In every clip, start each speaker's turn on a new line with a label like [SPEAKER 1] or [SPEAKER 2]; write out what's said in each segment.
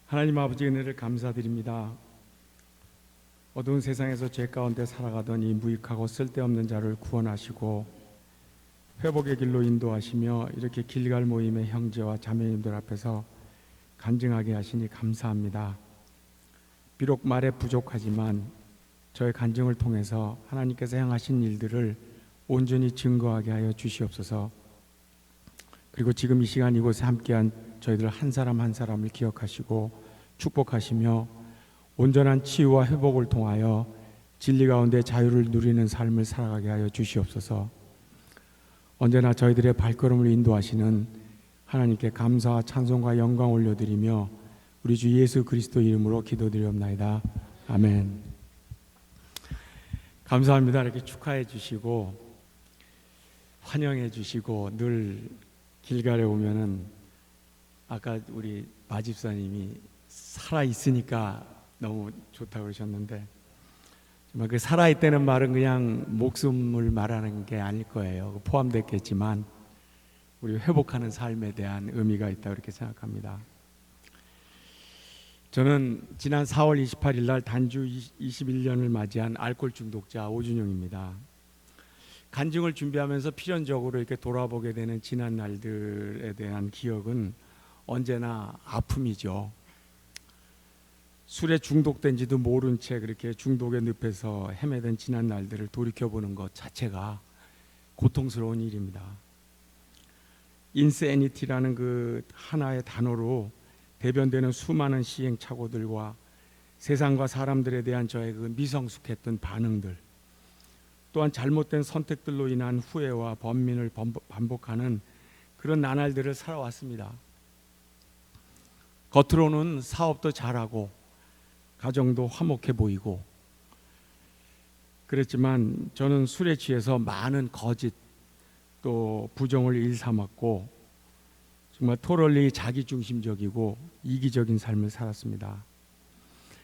[SPEAKER 1] 하나님 아버지 은혜를 감사드립니다. 어두운 세상에서 죄 가운데 살아가던 이 무익하고 쓸데없는 자를 구원하시고 회복의 길로 인도하시며 이렇게 길갈 모임의 형제와 자매님들 앞에서 간증하게 하시니 감사합니다. 비록 말에 부족하지만 저의 간증을 통해서 하나님께서 행하신 일들을 온전히 증거하게 하여 주시옵소서. 그리고 지금 이 시간 이곳에 함께한 저희들 한 사람 한 사람을 기억하시고 축복하시며 온전한 치유와 회복을 통하여 진리 가운데 자유를 누리는 삶을 살아가게 하여 주시옵소서. 언제나 저희들의 발걸음을 인도하시는 하나님께 감사와 찬송과 영광 올려드리며 우리 주 예수 그리스도 이름으로 기도드리옵나이다. 아멘. 감사합니다. 이렇게 축하해 주시고 환영해 주시고 늘 길가에 오면은 아까 우리 마집사님이 살아 있으니까 너무 좋다고 그러셨는데 정말 그 살아 있다는 말은 그냥 목숨을 말하는 게 아닐 거예요. 포함됐겠지만 우리 회복하는 삶에 대한 의미가 있다고 이렇게 생각합니다. 저는 지난 4월 28일 날 단주 21년을 맞이한 알코올 중독자 오준용입니다. 간증을 준비하면서 필연적으로 이렇게 돌아보게 되는 지난 날들에 대한 기억은 언제나 아픔이죠. 술에 중독된지도 모른 채 그렇게 중독의 늪에서 헤매던 지난 날들을 돌이켜보는 것 자체가 고통스러운 일입니다. 인세니티라는 그 하나의 단어로 대변되는 수많은 시행착오들과 세상과 사람들에 대한 저의 그 미성숙했던 반응들, 또한 잘못된 선택들로 인한 후회와 번민을 반복하는 그런 나날들을 살아왔습니다. 겉으로는 사업도 잘하고 가정도 화목해 보이고 그랬지만 저는 술에 취해서 많은 거짓 또 부정을 일삼았고 정말 토럴리 자기중심적이고 이기적인 삶을 살았습니다.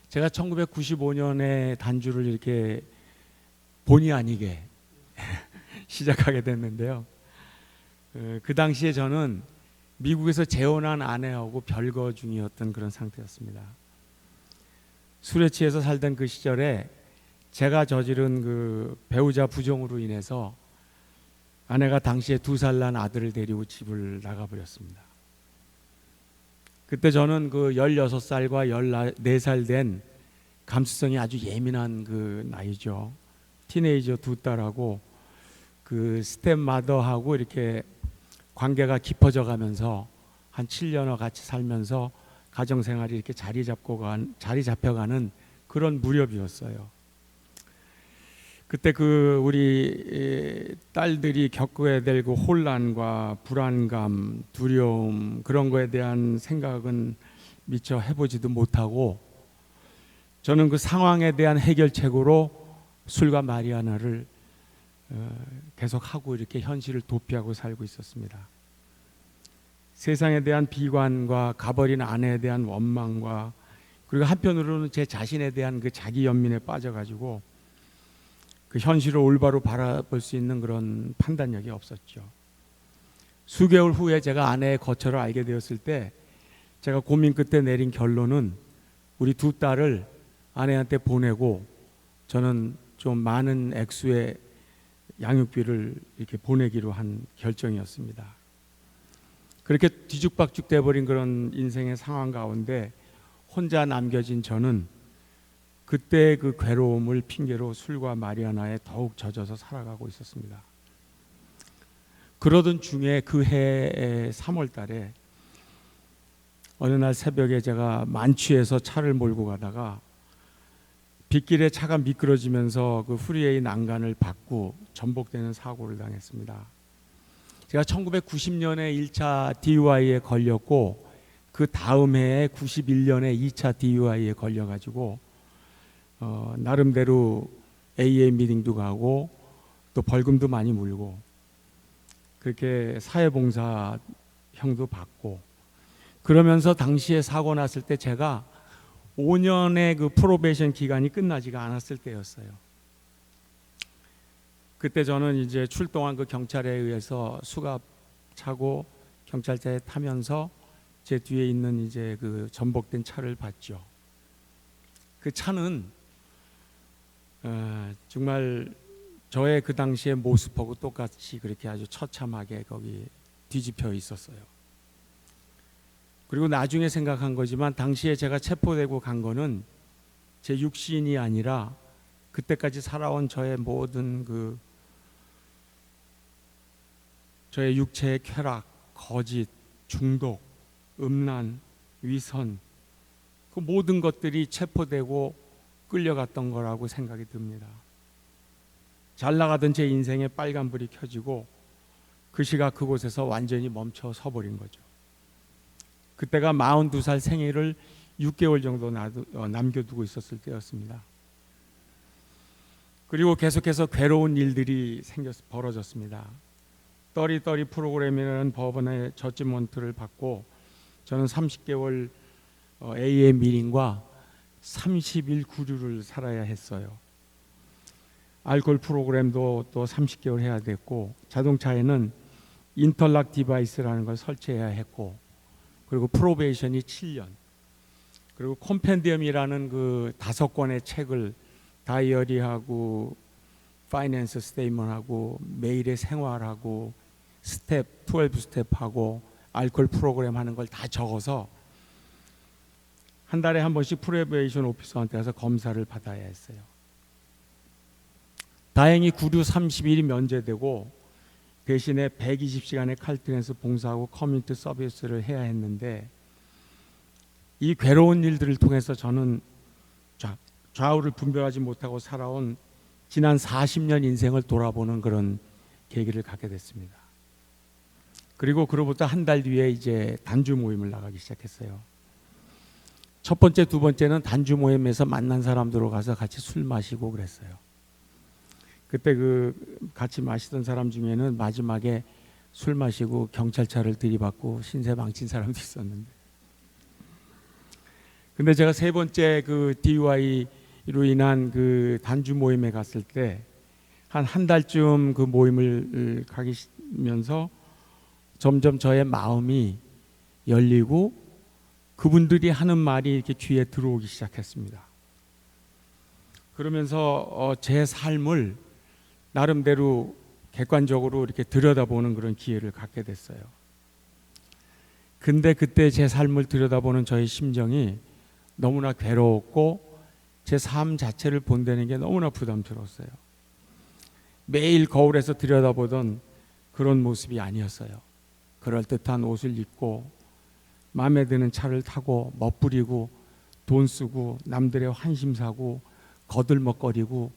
[SPEAKER 1] 제가 1995년에 단주를 이렇게 본의 아니게 시작하게 됐는데요. 그 당시에 저는 미국에서 재혼한 아내하고 별거 중이었던 그런 상태였습니다. 술에 취해서 살던 그 시절에 제가 저지른 그 배우자 부정으로 인해서 아내가 당시에 2살 난 아들을 데리고 집을 나가버렸습니다. 그때 저는 그 16살과 14살 된 감수성이 아주 예민한 그 나이죠. 티네이저 2딸하고 그 스텝마더하고 이렇게 관계가 깊어져 가면서 한 7년을 같이 살면서 가정생활이 이렇게 자리 잡혀가는 그런 무렵이었어요. 그때 그 우리 딸들이 겪어야 될 그 혼란과 불안감, 두려움 그런 거에 대한 생각은 미처 해보지도 못하고 저는 그 상황에 대한 해결책으로 술과 마리아나를 계속하고 이렇게 현실을 도피하고 살고 있었습니다. 세상에 대한 비관과 가버린 아내에 대한 원망과 그리고 한편으로는 제 자신에 대한 그 자기 연민에 빠져가지고 그 현실을 올바로 바라볼 수 있는 그런 판단력이 없었죠. 수개월 후에 제가 아내의 거처를 알게 되었을 때 제가 고민 끝에 내린 결론은 우리 2딸을 아내한테 보내고 저는 좀 많은 액수의 양육비를 이렇게 보내기로 한 결정이었습니다. 그렇게 뒤죽박죽 돼버린 그런 인생의 상황 가운데 혼자 남겨진 저는 그때 그 괴로움을 핑계로 술과 마리아나에 더욱 젖어서 살아가고 있었습니다. 그러던 중에 그 해의 3월 달에 어느 날 새벽에 제가 만취해서 차를 몰고 가다가 빗길에 차가 미끄러지면서 그 후리에이 난간을 밟고 전복되는 사고를 당했습니다. 제가 1990년에 1차 DUI에 걸렸고 그 다음 해에 91년에 2차 DUI에 걸려가지고 나름대로 AA 미팅도 가고 또 벌금도 많이 물고 그렇게 사회봉사형도 받고 그러면서 당시에 사고 났을 때 제가 5년의 그 프로베이션 기간이 끝나지가 않았을 때였어요. 그때 저는 이제 출동한 그 경찰에 의해서 수갑 차고 경찰차에 타면서 제 뒤에 있는 이제 그 전복된 차를 봤죠. 그 차는 정말 저의 그 당시의 모습하고 똑같이 그렇게 아주 처참하게 거기 뒤집혀 있었어요. 그리고 나중에 생각한 거지만 당시에 제가 체포되고 간 거는 제 육신이 아니라 그때까지 살아온 저의 모든 그 저의 육체의 쾌락, 거짓, 중독, 음란, 위선, 그 모든 것들이 체포되고 끌려갔던 거라고 생각이 듭니다. 잘 나가던 제 인생에 빨간불이 켜지고 그 시각 그곳에서 완전히 멈춰 서버린 거죠. 그때가 42살 생일을 6개월 정도 남겨두고 있었을 때였습니다. 그리고 계속해서 괴로운 일들이 벌어졌습니다. 떠리 프로그램이라는 법원의 저지먼트를 받고 저는 30개월 A의 밀인과 30일 구류를 살아야 했어요. 알코올 프로그램도 또 30개월 해야 됐고, 자동차에는 인터락 디바이스라는 걸 설치해야 했고, 그리고 프로베이션이 7년, 그리고 컴펜디엄이라는 그 5권의 책을 다이어리하고 파이낸스 스테이먼하고 매일의 생활하고 스텝 12스텝하고 알코올 프로그램 하는 걸 다 적어서 한 달에 한 번씩 프로베이션 오피서한테 가서 검사를 받아야 했어요. 다행히 구류 30일이 면제되고 대신에 120시간의 칼트렌스 봉사하고 커뮤니티 서비스를 해야 했는데, 이 괴로운 일들을 통해서 저는 좌우를 분별하지 못하고 살아온 지난 40년 인생을 돌아보는 그런 계기를 갖게 됐습니다. 그리고 그로부터 한 달 뒤에 이제 단주 모임을 나가기 시작했어요. 첫 번째, 두 번째는 단주 모임에서 만난 사람들로 가서 같이 술 마시고 그랬어요. 그때 그 같이 마시던 사람 중에는 마지막에 술 마시고 경찰차를 들이받고 신세 망친 사람도 있었는데, 근데 제가 세 번째 그 DUI로 인한 그 단주 모임에 갔을 때 한 달쯤 그 모임을 가면서 점점 저의 마음이 열리고 그분들이 하는 말이 이렇게 귀에 들어오기 시작했습니다. 그러면서 제 삶을 나름대로 객관적으로 이렇게 들여다보는 그런 기회를 갖게 됐어요. 근데 그때 제 삶을 들여다보는 저의 심정이 너무나 괴로웠고 제 삶 자체를 본다는 게 너무나 부담스러웠어요. 매일 거울에서 들여다보던 그런 모습이 아니었어요. 그럴듯한 옷을 입고 마음에 드는 차를 타고 멋부리고 돈 쓰고 남들의 환심 사고 거들먹거리고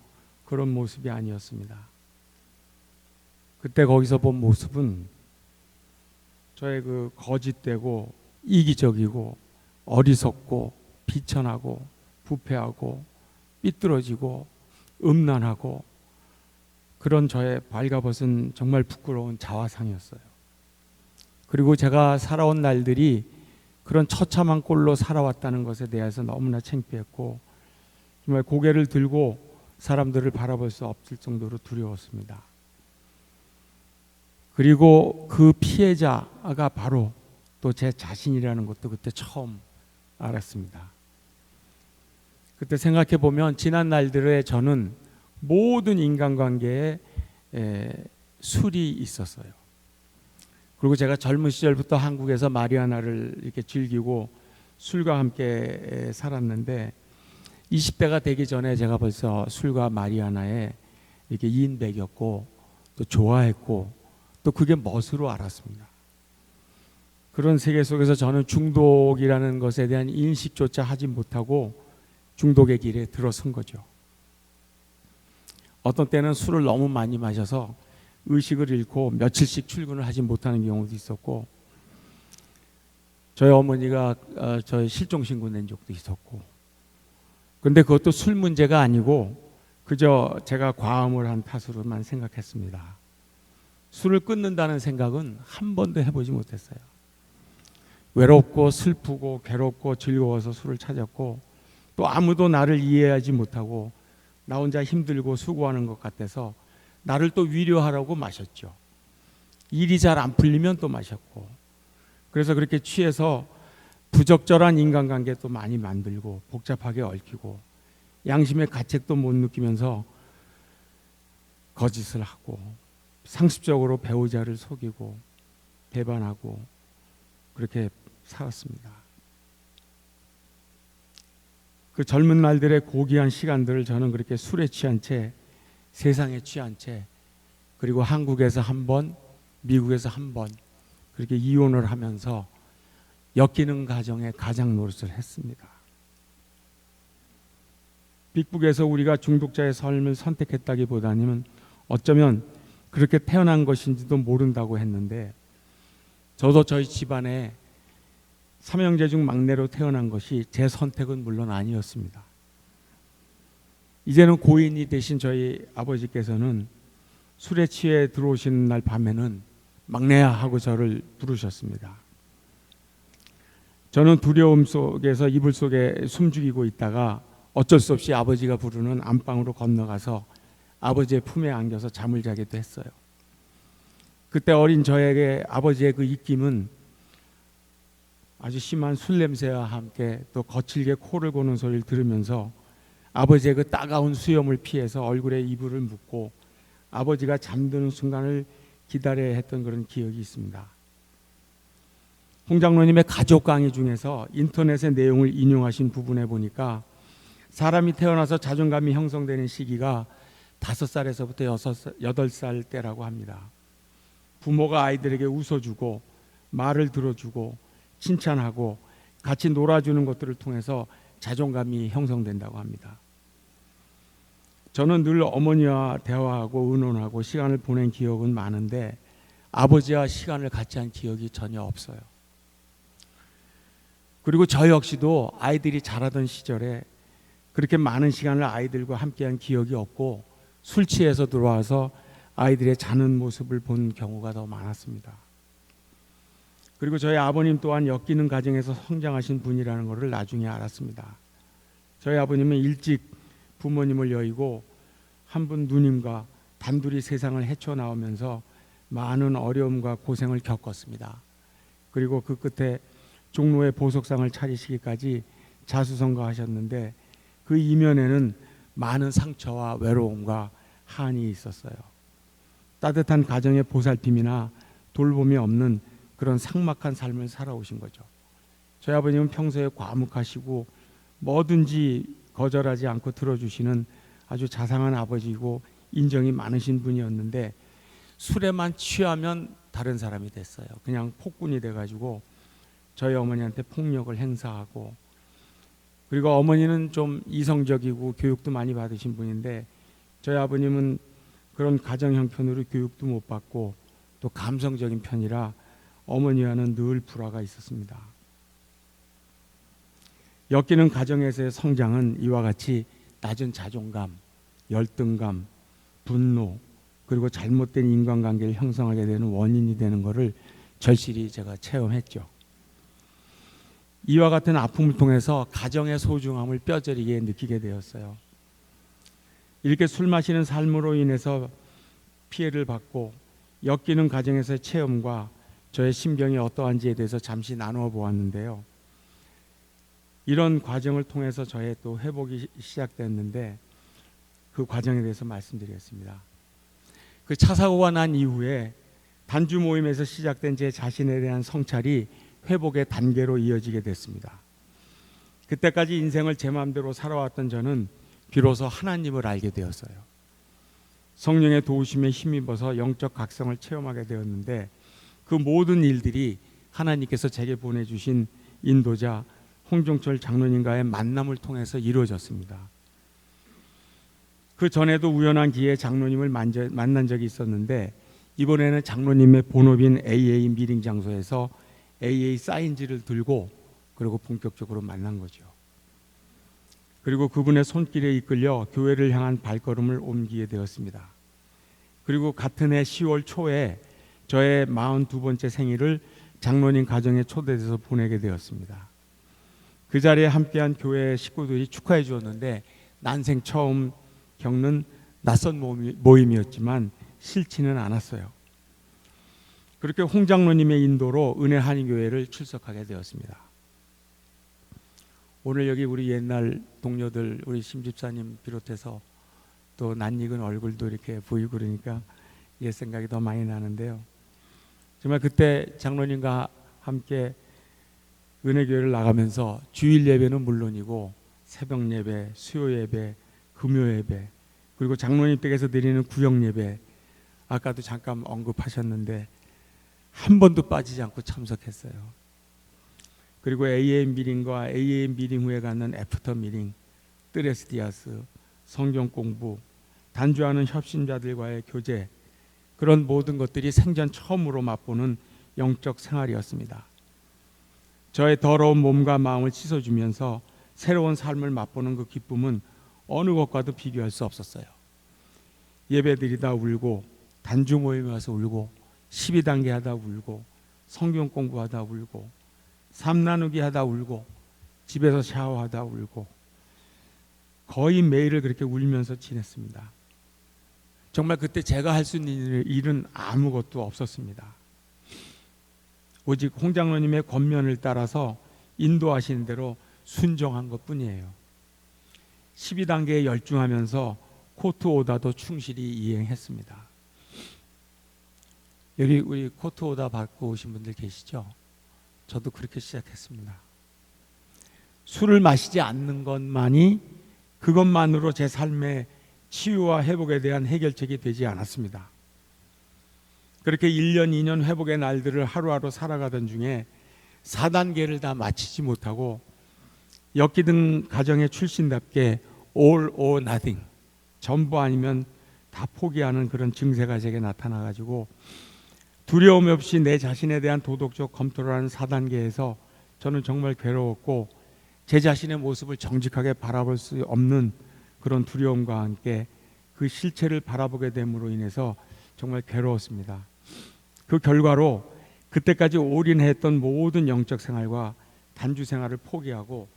[SPEAKER 1] 그런 모습이 아니었습니다. 그때 거기서 본 모습은 저의 그 거짓되고 이기적이고 어리석고 비천하고 부패하고 삐뚤어지고 음란하고 그런 저의 발가벗은 정말 부끄러운 자화상이었어요. 그리고 제가 살아온 날들이 그런 처참한 꼴로 살아왔다는 것에 대해서 너무나 창피했고 정말 고개를 들고 사람들을 바라볼 수 없을 정도로 두려웠습니다. 그리고 그 피해자가 바로 또 제 자신이라는 것도 그때 처음 알았습니다. 그때 생각해 보면 지난 날들에 저는 모든 인간관계에 술이 있었어요. 그리고 제가 젊은 시절부터 한국에서 마리아나를 이렇게 즐기고 술과 함께 살았는데 20대가 되기 전에 제가 벌써 술과 마리아나에 이렇게 이인백이었고 또 좋아했고 또 그게 멋으로 알았습니다. 그런 세계 속에서 저는 중독이라는 것에 대한 인식조차 하지 못하고 중독의 길에 들어선 거죠. 어떤 때는 술을 너무 많이 마셔서 의식을 잃고 며칠씩 출근을 하지 못하는 경우도 있었고, 저희 어머니가 저희 실종신고 낸 적도 있었고, 근데 그것도 술 문제가 아니고 그저 제가 과음을 한 탓으로만 생각했습니다. 술을 끊는다는 생각은 한 번도 해보지 못했어요. 외롭고 슬프고 괴롭고 즐거워서 술을 찾았고 또 아무도 나를 이해하지 못하고 나 혼자 힘들고 수고하는 것 같아서 나를 또 위로하라고 마셨죠. 일이 잘 안 풀리면 또 마셨고, 그래서 그렇게 취해서 부적절한 인간관계도 많이 만들고 복잡하게 얽히고 양심의 가책도 못 느끼면서 거짓을 하고 상습적으로 배우자를 속이고 배반하고 그렇게 살았습니다. 그 젊은 날들의 고귀한 시간들을 저는 그렇게 술에 취한 채, 세상에 취한 채, 그리고 한국에서 한 번, 미국에서 한 번 그렇게 이혼을 하면서 엮이는 가정에 가장 노릇을 했습니다. 빅북에서 우리가 중독자의 삶을 선택했다기보다는 어쩌면 그렇게 태어난 것인지도 모른다고 했는데, 저도 저희 집안에 삼형제 중 막내로 태어난 것이 제 선택은 물론 아니었습니다. 이제는 고인이 되신 저희 아버지께서는 술에 취해 들어오시는 날 밤에는 막내야 하고 저를 부르셨습니다. 저는 두려움 속에서 이불 속에 숨죽이고 있다가 어쩔 수 없이 아버지가 부르는 안방으로 건너가서 아버지의 품에 안겨서 잠을 자기도 했어요. 그때 어린 저에게 아버지의 그 입김은 아주 심한 술 냄새와 함께 또 거칠게 코를 고는 소리를 들으면서 아버지의 그 따가운 수염을 피해서 얼굴에 이불을 묶고 아버지가 잠드는 순간을 기다려야 했던 그런 기억이 있습니다. 홍 장로님의 가족 강의 중에서 인터넷의 내용을 인용하신 부분에 보니까 사람이 태어나서 자존감이 형성되는 시기가 5살에서부터 8살 때라고 합니다. 부모가 아이들에게 웃어주고 말을 들어주고 칭찬하고 같이 놀아주는 것들을 통해서 자존감이 형성된다고 합니다. 저는 늘 어머니와 대화하고 의논하고 시간을 보낸 기억은 많은데 아버지와 시간을 같이 한 기억이 전혀 없어요. 그리고 저 역시도 아이들이 자라던 시절에 그렇게 많은 시간을 아이들과 함께한 기억이 없고 술 취해서 들어와서 아이들의 자는 모습을 본 경우가 더 많았습니다. 그리고 저희 아버님 또한 엮이는 가정에서 성장하신 분이라는 것을 나중에 알았습니다. 저희 아버님은 일찍 부모님을 여의고 한 분 누님과 단둘이 세상을 헤쳐나오면서 많은 어려움과 고생을 겪었습니다. 그리고 그 끝에 종로의 보석상을 차리시기까지 자수성가하셨는데 그 이면에는 많은 상처와 외로움과 한이 있었어요. 따뜻한 가정의 보살핌이나 돌봄이 없는 그런 삭막한 삶을 살아오신 거죠. 저희 아버님은 평소에 과묵하시고 뭐든지 거절하지 않고 들어주시는 아주 자상한 아버지이고 인정이 많으신 분이었는데 술에만 취하면 다른 사람이 됐어요. 그냥 폭군이 돼가지고 저희 어머니한테 폭력을 행사하고, 그리고 어머니는 좀 이성적이고 교육도 많이 받으신 분인데 저희 아버님은 그런 가정 형편으로 교육도 못 받고 또 감성적인 편이라 어머니와는 늘 불화가 있었습니다. 엮이는 가정에서의 성장은 이와 같이 낮은 자존감, 열등감, 분노, 그리고 잘못된 인간관계를 형성하게 되는 원인이 되는 것을 절실히 제가 체험했죠. 이와 같은 아픔을 통해서 가정의 소중함을 뼈저리게 느끼게 되었어요. 이렇게 술 마시는 삶으로 인해서 피해를 받고 엮이는 가정에서의 체험과 저의 심경이 어떠한지에 대해서 잠시 나누어 보았는데요. 이런 과정을 통해서 저의 또 회복이 시작됐는데 그 과정에 대해서 말씀드리겠습니다. 그 차 사고가 난 이후에 단주 모임에서 시작된 제 자신에 대한 성찰이 회복의 단계로 이어지게 됐습니다. 그때까지 인생을 제 마음대로 살아왔던 저는 비로소 하나님을 알게 되었어요. 성령의 도우심에 힘입어서 영적 각성을 체험하게 되었는데 그 모든 일들이 하나님께서 제게 보내주신 인도자 홍종철 장로님과의 만남을 통해서 이루어졌습니다. 그 전에도 우연한 기회에 장로님을 만난 적이 있었는데 이번에는 장로님의 본업인 AA 미팅 장소에서 AA 사인지를 들고 그리고 본격적으로 만난 거죠. 그리고 그분의 손길에 이끌려 교회를 향한 발걸음을 옮기게 되었습니다. 그리고 같은 해 10월 초에 저의 42번째 생일을 장로님 가정에 초대돼서 보내게 되었습니다. 그 자리에 함께한 교회 식구들이 축하해 주었는데 난생 처음 겪는 낯선 모임이었지만 싫지는 않았어요. 그렇게 홍 장로님의 인도로 은혜 한인교회를 출석하게 되었습니다. 오늘 여기 우리 옛날 동료들, 우리 심집사님 비롯해서 또 낯익은 얼굴도 이렇게 보이고 그러니까 옛 생각이 더 많이 나는데요. 정말 그때 장로님과 함께 은혜교회를 나가면서 주일 예배는 물론이고 새벽 예배, 수요 예배, 금요 예배, 그리고 장로님 댁에서 드리는 구역 예배, 아까도 잠깐 언급하셨는데 한 번도 빠지지 않고 참석했어요. 그리고 AM 미팅과 AM 미팅 후에 갖는 애프터 미팅, 뜨레스디아스, 성경 공부, 단주하는 협신자들과의 교제, 그런 모든 것들이 생전 처음으로 맛보는 영적 생활이었습니다. 저의 더러운 몸과 마음을 씻어주면서 새로운 삶을 맛보는 그 기쁨은 어느 것과도 비교할 수 없었어요. 예배드리다 울고, 단주 모임에 와서 울고, 12단계 하다 울고, 성경 공부하다 울고, 삶 나누기 하다 울고, 집에서 샤워하다 울고, 거의 매일을 그렇게 울면서 지냈습니다. 정말 그때 제가 할 수 있는 일은 아무것도 없었습니다. 오직 홍 장로님의 권면을 따라서 인도하시는 대로 순종한 것뿐이에요. 12단계에 열중하면서 코트 오다도 충실히 이행했습니다. 여기 우리 코트 오다 받고 오신 분들 계시죠? 저도 그렇게 시작했습니다. 술을 마시지 않는 것만이, 그것만으로 제 삶의 치유와 회복에 대한 해결책이 되지 않았습니다. 그렇게 1년, 2년 회복의 날들을 하루하루 살아가던 중에 4단계를 다 마치지 못하고 엮이든 가정의 출신답게 all or nothing, 전부 아니면 다 포기하는 그런 증세가 제게 나타나가지고 두려움 없이 내 자신에 대한 도덕적 검토를 하는 4단계에서 저는 정말 괴로웠고, 제 자신의 모습을 정직하게 바라볼 수 없는 그런 두려움과 함께 그 실체를 바라보게 됨으로 인해서 정말 괴로웠습니다. 그 결과로 그때까지 올인했던 모든 영적 생활과 단주 생활을 포기하고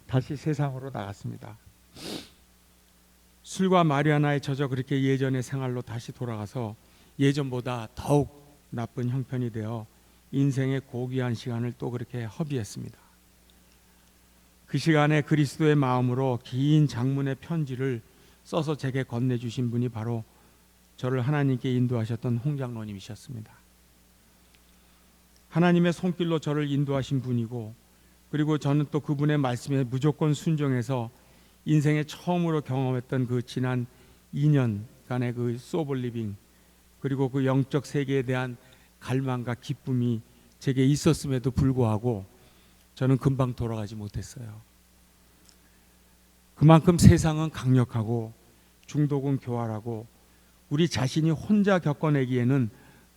[SPEAKER 1] 다시 세상으로 나갔습니다. 술과 마리아나에 젖어 그렇게 예전의 생활로 다시 돌아가서 예전보다 더욱 나쁜 형편이 되어 인생의 고귀한 시간을 또 그렇게 허비했습니다. 그 시간에 그리스도의 마음으로 긴 장문의 편지를 써서 제게 건네주신 분이 바로 저를 하나님께 인도하셨던 홍 장로님이셨습니다. 하나님의 손길로 저를 인도하신 분이고, 그리고 저는 또 그분의 말씀에 무조건 순종해서 인생에 처음으로 경험했던 그 지난 2년간의 그 소버 리빙, 그리고 그 영적 세계에 대한 갈망과 기쁨이 제게 있었음에도 불구하고 저는 금방 돌아가지 못했어요. 그만큼 세상은 강력하고 중독은 교활하고 우리 자신이 혼자 겪어내기에는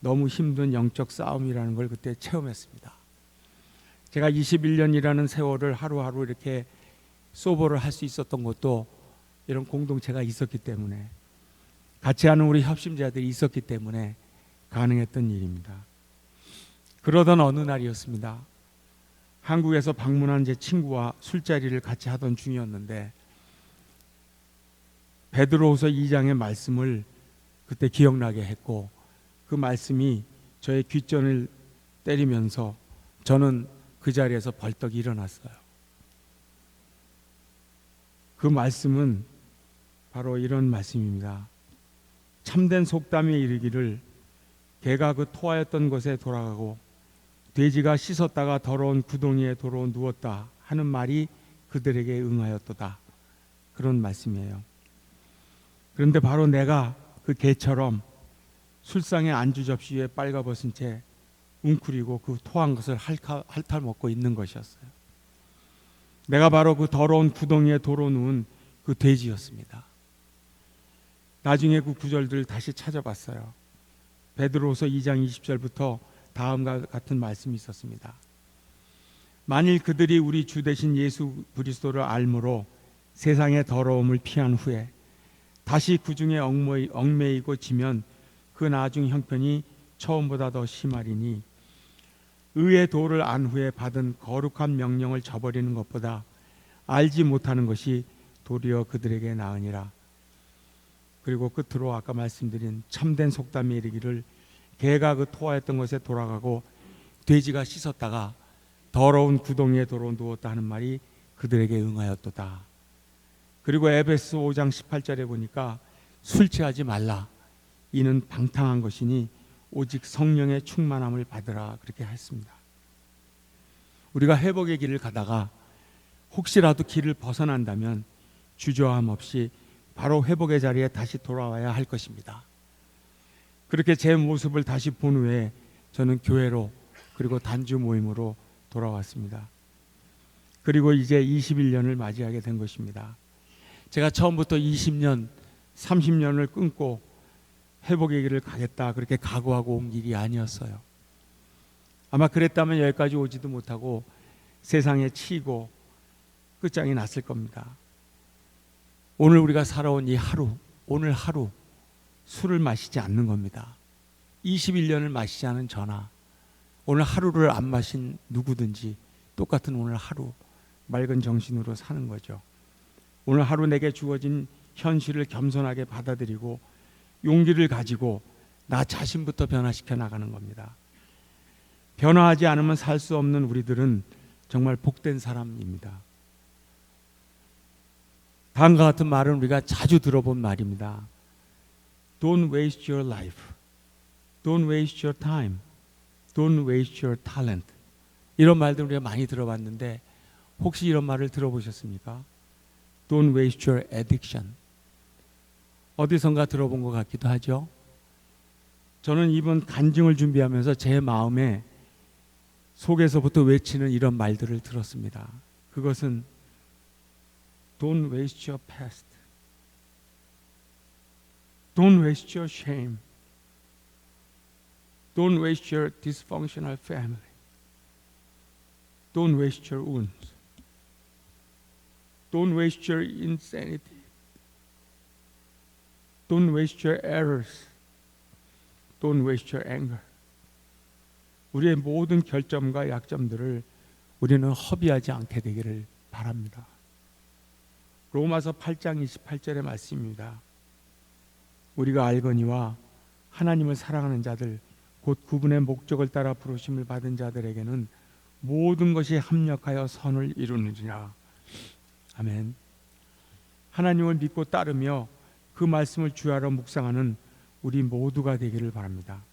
[SPEAKER 1] 너무 힘든 영적 싸움이라는 걸 그때 체험했습니다. 제가 21년이라는 세월을 하루하루 이렇게 소버를 할 수 있었던 것도 이런 공동체가 있었기 때문에, 같이 하는 우리 협심자들이 있었기 때문에 가능했던 일입니다. 그러던 어느 날이었습니다. 한국에서 방문한 제 친구와 술자리를 같이 하던 중이었는데 베드로후서 2장의 말씀을 그때 기억나게 했고, 그 말씀이 저의 귓전을 때리면서 저는 그 자리에서 벌떡 일어났어요. 그 말씀은 바로 이런 말씀입니다. 참된 속담에 이르기를 개가 그 토하였던 곳에 돌아가고 돼지가 씻었다가 더러운 구덩이에 도로 누웠다 하는 말이 그들에게 응하였도다. 그런 말씀이에요. 그런데 바로 내가 그 개처럼 술상의 안주 접시 위에 빨가벗은 채 웅크리고 그 토한 것을 핥아 먹고 있는 것이었어요. 내가 바로 그 더러운 구덩이에 도로 누운 그 돼지였습니다. 나중에 그 구절들을 다시 찾아봤어요. 베드로후서 2장 20절부터 다음과 같은 말씀이 있었습니다. 만일 그들이 우리 주 되신 예수 그리스도를 알므로 세상의 더러움을 피한 후에 다시 그 중에 얽매이고 지면 그 나중 형편이 처음보다 더 심하리니, 의의 도를 안 후에 받은 거룩한 명령을 저버리는 것보다 알지 못하는 것이 도리어 그들에게 나으니라. 그리고 끝으로 아까 말씀드린 참된 속담에 이르기를 개가 그 토하였던 것에 돌아가고 돼지가 씻었다가 더러운 구덩이에 도로 누웠다 하는 말이 그들에게 응하였도다. 그리고 에베소 5장 18절에 보니까 술 취하지 말라. 이는 방탕한 것이니 오직 성령의 충만함을 받으라. 그렇게 했습니다. 우리가 회복의 길을 가다가 혹시라도 길을 벗어난다면 주저함 없이 바로 회복의 자리에 다시 돌아와야 할 것입니다. 그렇게 제 모습을 다시 본 후에 저는 교회로 그리고 단주 모임으로 돌아왔습니다. 그리고 이제 21년을 맞이하게 된 것입니다. 제가 처음부터 20년, 30년을 끊고 회복의 길을 가겠다 그렇게 각오하고 온 길이 아니었어요. 아마 그랬다면 여기까지 오지도 못하고 세상에 치이고 끝장이 났을 겁니다. 오늘 우리가 살아온 이 하루, 오늘 하루 술을 마시지 않는 겁니다. 21년을 마시지 않은 저나 오늘 하루를 안 마신 누구든지 똑같은 오늘 하루 맑은 정신으로 사는 거죠. 오늘 하루 내게 주어진 현실을 겸손하게 받아들이고 용기를 가지고 나 자신부터 변화시켜 나가는 겁니다. 변화하지 않으면 살 수 없는 우리들은 정말 복된 사람입니다. 다음과 같은 말은 우리가 자주 들어본 말입니다. Don't waste your life. Don't waste your time. Don't waste your talent. 이런 말들 우리가 많이 들어봤는데 혹시 이런 말을 들어보셨습니까? Don't waste your addiction. 어디선가 들어본 것 같기도 하죠. 저는 이번 간증을 준비하면서 제 마음에 속에서부터 외치는 이런 말들을 들었습니다. 그것은 Don't waste your past. Don't waste your shame. Don't waste your dysfunctional family. Don't waste your wounds. Don't waste your insanity. Don't waste your errors. Don't waste your anger. 우리의 모든 결점과 약점들을 우리는 허비하지 않게 되기를 바랍니다. 로마서 8장 28절의 말씀입니다. 우리가 알거니와 하나님을 사랑하는 자들 곧 그분의 목적을 따라 부르심을 받은 자들에게는 모든 것이 합력하여 선을 이루느니라. 아멘. 하나님을 믿고 따르며 그 말씀을 주야로 묵상하는 우리 모두가 되기를 바랍니다.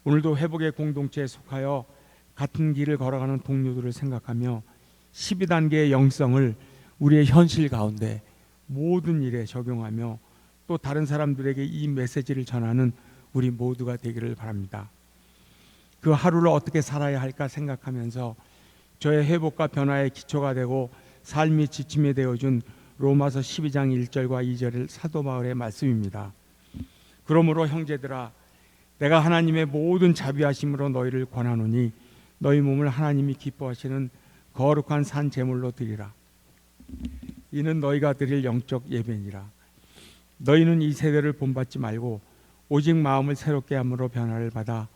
[SPEAKER 1] 오늘도 회복의 공동체에 속하여 같은 길을 걸어가는 동료들을 생각하며 12단계의 영성을 우리의 현실 가운데 모든 일에 적용하며 또 다른 사람들에게 이 메시지를 전하는 우리 모두가 되기를 바랍니다. 그 하루를 어떻게 살아야 할까 생각하면서 저의 회복과 변화의 기초가 되고 삶이 지침이 되어준 로마서 12장 1절과 2절의 사도 바울의 말씀입니다. 그러므로 형제들아 내가 하나님의 모든 자비하심으로 너희를 권하노니 너희 몸을 하나님이 기뻐하시는 거룩한 산 제물로 드리라. 이는 너희가 드릴 영적 예배니라. 너희는 이 세대를 본받지 말고 오직 마음을 새롭게 함으로 변화를 받아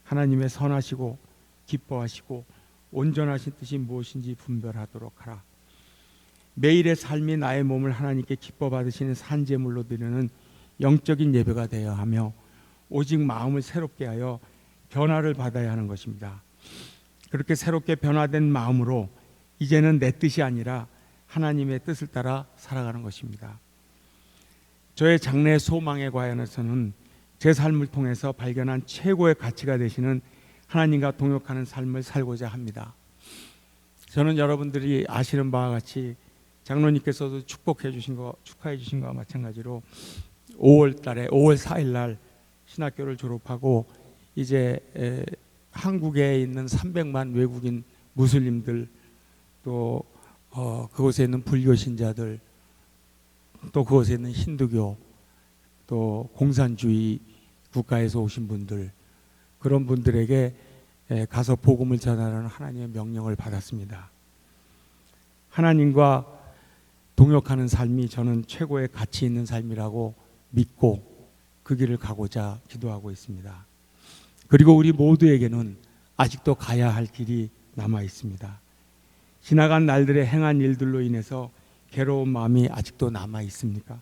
[SPEAKER 1] 하나님의 선하시고 기뻐하시고 온전하신 뜻이 무엇인지 분별하도록 하라. 매일의 삶이 나의 몸을 하나님께 기뻐 받으시는 산 제물로 드리는 영적인 예배가 되어야 하며 오직 마음을 새롭게 하여 변화를 받아야 하는 것입니다. 그렇게 새롭게 변화된 마음으로 이제는 내 뜻이 아니라 하나님의 뜻을 따라 살아가는 것입니다. 저의 장래 소망의 과연에서는 제 삶을 통해서 발견한 최고의 가치가 되시는 하나님과 동역하는 삶을 살고자 합니다. 저는 여러분들이 아시는 바와 같이 장로님께서도 축복해 주신 거, 축하해 주신 거와 마찬가지로 5월 4일 날 신학교를 졸업하고 이제 한국에 있는 300만 외국인 무슬림들 또 그곳에 있는 불교 신자들 또 그곳에 있는 힌두교 또 공산주의 국가에서 오신 분들 그런 분들에게 가서 복음을 전하라는 하나님의 명령을 받았습니다. 하나님과 동역하는 삶이 저는 최고의 가치 있는 삶이라고 믿고 그 길을 가고자 기도하고 있습니다. 그리고 우리 모두에게는 아직도 가야 할 길이 남아 있습니다. 지나간 날들의 행한 일들로 인해서 괴로운 마음이 아직도 남아 있습니까?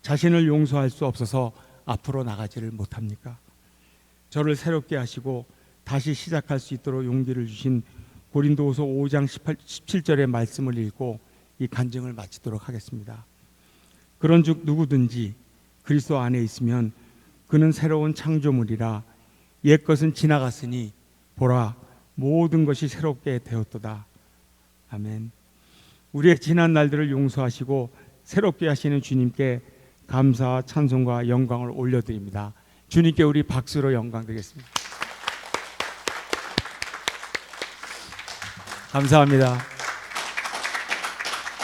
[SPEAKER 1] 자신을 용서할 수 없어서 앞으로 나가지를 못합니까? 저를 새롭게 하시고 다시 시작할 수 있도록 용기를 주신 고린도후서 5장 17절의 말씀을 읽고 이 간증을 마치도록 하겠습니다. 그런즉 누구든지 그리스도 안에 있으면 그는 새로운 창조물이라 옛것은 지나갔으니 보라 모든 것이 새롭게 되었도다. 아멘. 우리의 지난 날들을 용서하시고 새롭게 하시는 주님께 감사와 찬송과 영광을 올려드립니다. 주님께 우리 박수로 영광 드리겠습니다. 감사합니다.